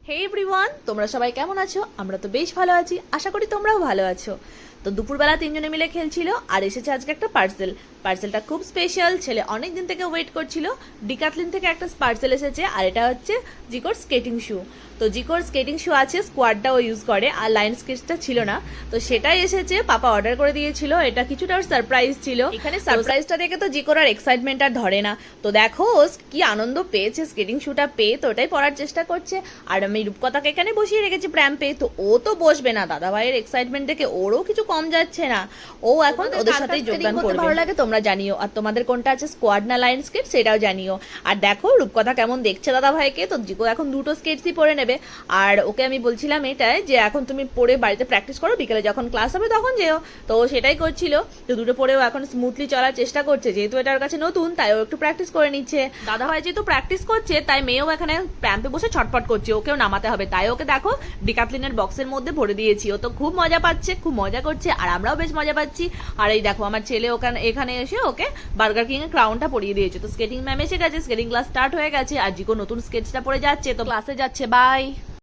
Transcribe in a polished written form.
হে everyone, তোমরা সবাই কেমন আছো? আমরা তো বেশ ভালো আছি, আশা করি তোমরাও ভালো আছো। তো দুপুরবেলা তিনজনে মিলে খেলছিল আর এসেছে আজকে একটা পার্সেলটা খুব স্পেশাল। ছেলে অনেক দিন থেকে ওয়েট করছিল। ডিকাথলিন থেকে একটা পার্সেল এসেছে আর এটা হচ্ছে জিকোর স্কেটিং শু। তো জিকোর স্কেটিং শু আছে, স্কোয়াডটা ও ইউজ করে, আর লাইন স্কেচটা ছিল না, তো সেটাই এসেছে। পাপা অর্ডার করে দিয়েছিল, এটা কিছুটা সারপ্রাইজ ছিল। এখানে সারপ্রাইজটা দেখে তো জিকোর আর এক্সাইটমেন্ট আর ধরে না। তো দেখো ও কি আনন্দ পেয়েছে স্কেটিং শুটা পেয়ে, তো ওটাই পরার চেষ্টা করছে। আর আমি রূপকথাকে এখানে বসিয়ে রেখেছি প্র্যাম্পে, তো ও তো বসবে না। দাদা ভাইয়ের এক্সাইটমেন্ট দেখে ওরও কিছু কম যাচ্ছে না, ও এখন ওদের সাথেই যোগদান করবে। ভালো লাগে তোমরা জানিও, আর তোমাদের কোনটা আছে স্কোয়াড না লাইন স্কেট সেটাও জানিও। আর দেখো রূপকথা কেমন দেখছে দাদা ভাইকে। তো জিকো এখন দুটো স্কেটসই পরে নেবে। আর ওকে আমি বলছিলাম এটাই যে এখন তুমি পরে বাড়িতে প্র্যাকটিস করো, বিকেলে যখন ক্লাস হবে তখন যেও। তো ও সেটাই করছিল। তো দুটো পরেও এখন স্মুথলি চলার চেষ্টা করছে, যেহেতু এটার কাছে নতুন তাই ও একটু প্র্যাকটিস করে নিচ্ছে। দাদা ভাই যেহেতু প্র্যাকটিস করছে তাই মেয়েও এখানে প্যাম্পে বসে ছটফট করছে, ওকেও নামাতে হবে। তাই ওকে দেখো ডিকাথলিনের বক্সের মধ্যে ভরে দিয়েছি। ও তো খুব মজা পাচ্ছে, খুব মজা করছে, আর আমরাও বেশ মজা পাচ্ছি। আর এই দেখো আমার ছেলে এখানে এসে ওকে বার্গার কিং এর ক্রাউনটা পরিয়ে দিয়েছে। তো স্কেটিং ম্যাম এসে গেছে, স্কেটিং ক্লাস স্টার্ট হয়ে গেছে, আর জিকো নতুন স্কেটসটা পরে যাচ্ছে, তো ক্লাসে যাচ্ছে। বাই।